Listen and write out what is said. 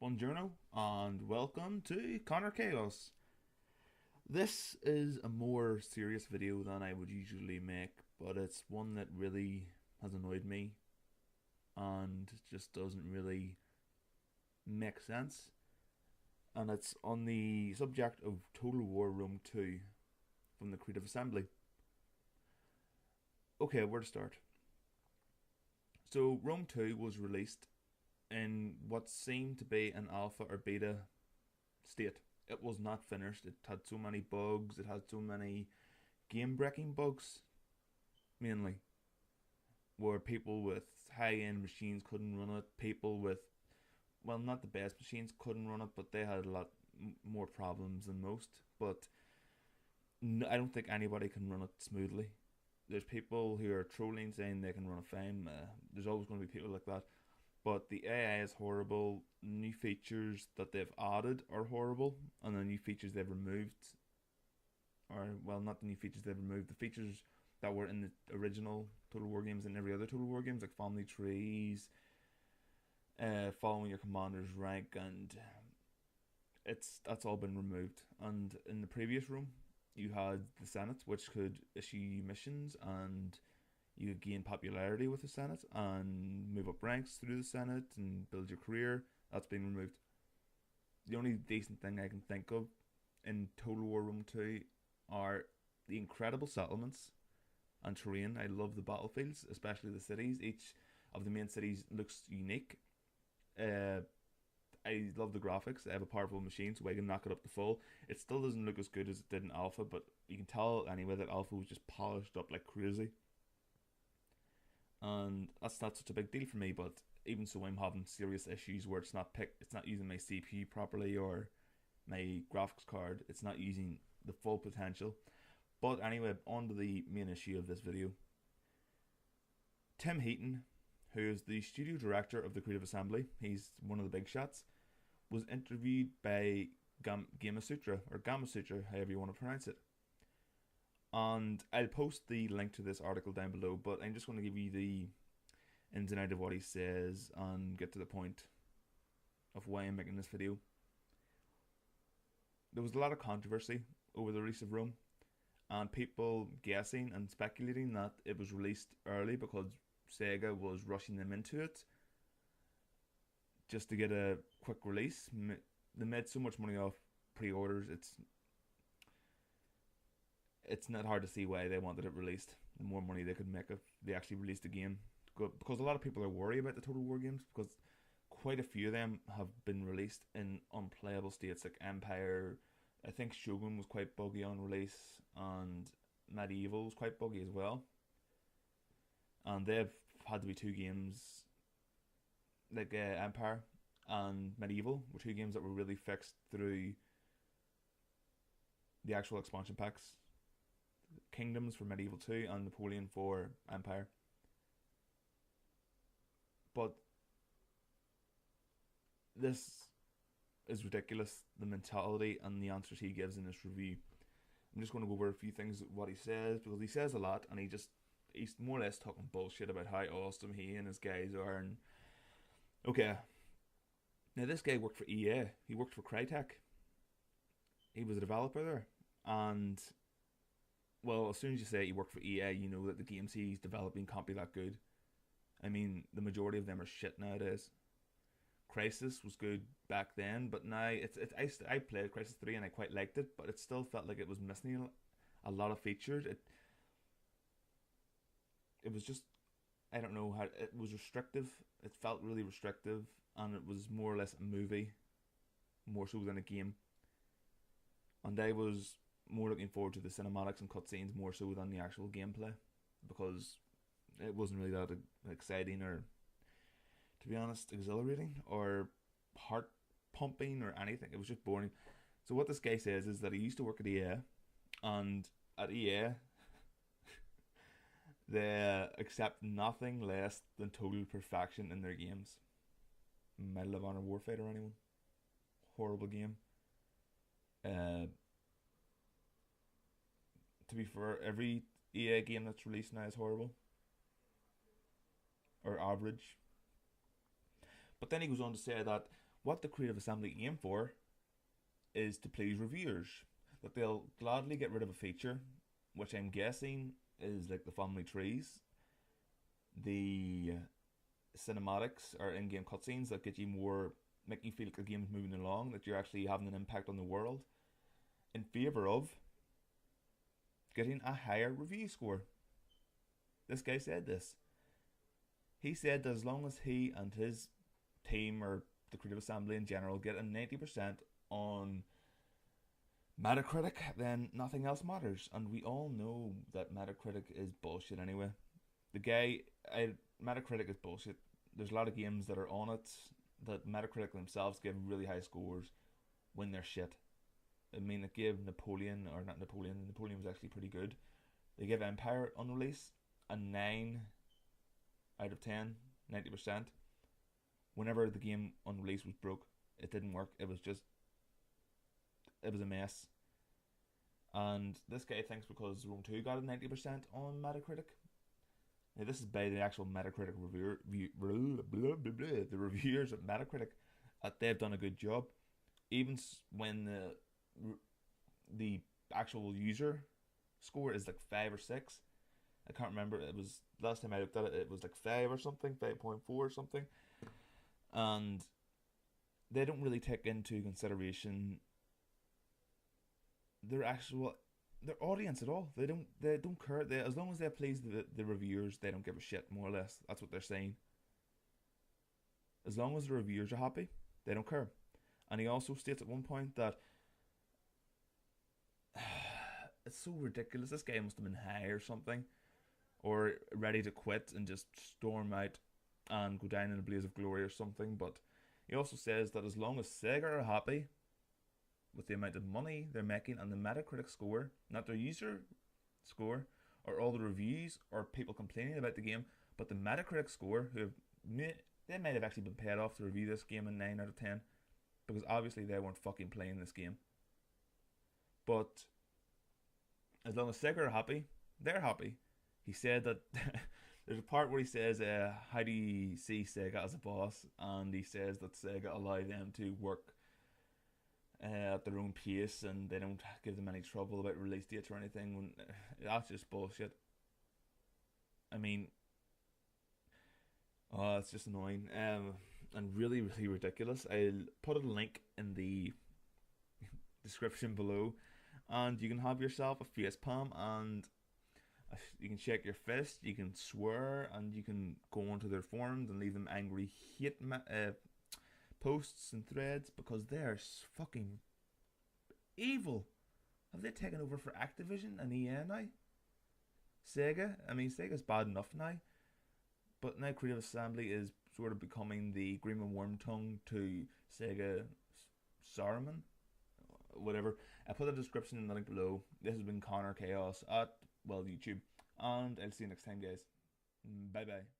Buongiorno and welcome to Connor Chaos. This is a more serious video than I would usually make, but it's one that really has annoyed me and just doesn't really make sense. And it's on the subject of Total War Rome 2 from the Creative Assembly. Okay, where to start? So, Rome 2 was released in what seemed to be an alpha or beta state. It was not finished. It had so many bugs. It had so many game breaking bugs, mainly, where people with high end machines couldn't run it. People with, well, not the best machines couldn't run it, but they had a lot more problems than most. But no, I don't think anybody can run it smoothly. There's people who are trolling saying they can run it fine. There's always going to be people like that. But the AI is horrible. New features that they've added are horrible, and the new features they've removed are, well, not the new features they've removed. The features that were in the original Total War games and every other Total War games, like family trees, following your commander's rank, and that's all been removed. And in the previous room, you had the Senate, which could issue missions, and you could gain popularity with the Senate and move up ranks through the Senate and build your career. That's been removed. The only decent thing I can think of in Total War Rome 2 are the incredible settlements and terrain. I love the battlefields, especially the cities. Each of the main cities looks unique. Uh, I love the graphics. I have a powerful machine, so I can knock it up to full. It still doesn't look as good as it did in Alpha, but you can tell anyway that Alpha was just polished up like crazy. And that's not such a big deal for me. But even so, I'm having serious issues where it's not using my CPU properly or my graphics card. It's not using the full potential. But anyway, on to the main issue of this video. Tim Heaton, who is the studio director of the Creative Assembly, he's one of the big shots, was interviewed by Gamasutra, or Gamasutra, however you want to pronounce it. And I'll post the link to this article down below, but I'm just going to give you the ins and out of what he says and get to the point of why I'm making this video. There was a lot of controversy over the release of Rome, and people guessing and speculating that it was released early because Sega was rushing them into it just to get a quick release. They made so much money off pre-orders. It's not hard to see why they wanted it released. The more money they could make if they actually released the game, because a lot of people are worried about the Total War games because quite a few of them have been released in unplayable states, like Empire. I think Shogun was quite buggy on release, and Medieval was quite buggy as well. And they've had to be two games, like Empire and Medieval were two games that were really fixed through the actual expansion packs. Kingdoms for Medieval 2 and Napoleon for Empire. But this is ridiculous, the mentality and the answers he gives in this review. I'm just going to go over a few things what he says, because he says a lot, and he's more or less talking bullshit about how awesome he and his guys are. And okay, now this guy worked for EA. He worked for Crytek. He was a developer there, and well, as soon as you say you work for EA, you know that the games he's developing can't be that good. I mean, the majority of them are shit nowadays. Crisis was good back then, but now I played Crisis 3 and I quite liked it, but it still felt like it was missing a lot of features. It was just, I don't know how, it was restrictive. It felt really restrictive, and it was more or less a movie more so than a game. And I was more looking forward to the cinematics and cutscenes more so than the actual gameplay, because it wasn't really that exciting or, to be honest, exhilarating or heart pumping or anything. It was just boring. So what this guy says is that he used to work at EA, and at EA they accept nothing less than total perfection in their games. Medal of Honor Warfighter, anyone? Horrible game. Uh, to be fair, every EA game that's released now is horrible or average. But then he goes on to say that What the Creative Assembly aim for is to please reviewers. That they'll gladly get rid of a feature, which I'm guessing is like the family trees, the cinematics or in-game cutscenes that get you more, make you feel like the game's moving along, that you're actually having an impact on the world, in favor of getting a higher review score. This guy said this. He said that as long as he and his team or the Creative Assembly in general get a 90% on Metacritic, then nothing else matters. And we all know that Metacritic is bullshit anyway. The guy, Metacritic is bullshit. There's a lot of games that are on it that Metacritic themselves give really high scores when they're shit. I mean, it gave Napoleon, or not Napoleon, Napoleon was actually pretty good. They gave Empire on release a 9 out of 10, 90%. Whenever the game on release was broke, it didn't work. It was a mess. And this guy thinks because Rome 2 got a 90% on Metacritic. Now, this is by the actual Metacritic the reviewers at Metacritic, that they've done a good job. Even when the actual user score is like 5 or 6. I can't remember. It was last time I looked at it. It was like 5 or something, 5.4 or something, and they don't really take into consideration their audience at all. They don't care. As long as they please the reviewers, they don't give a shit. More or less, that's what they're saying. As long as the reviewers are happy, they don't care. And he also states at one point that it's so ridiculous. This guy must have been high or something, or ready to quit and just storm out and go down in a blaze of glory or something. But he also says that as long as Sega are happy with the amount of money they're making and the Metacritic score, not their user score or all the reviews or people complaining about the game, but the Metacritic score, they might have actually been paid off to review this game in 9 out of 10, because obviously they weren't fucking playing this game. But as long as Sega are happy, they're happy. He said that there's a part where he says, how do you see Sega as a boss? And he says that Sega allow them to work at their own pace and they don't give them any trouble about release dates or anything. When that's just bullshit. I mean, it's just annoying, and really, really ridiculous. I'll put a link in the description below, and you can have yourself a face palm, and you can shake your fist, you can swear, and you can go onto their forums and leave them angry hate posts and threads, because they're fucking evil. Have they taken over for Activision and EA now? Sega? I mean, Sega's bad enough now, but now Creative Assembly is sort of becoming the Greenman Wormtongue to Sega Saruman, whatever. I'll put the description in the link below. This has been Connor Chaos at, well, YouTube, and I'll see you next time, guys. Bye bye.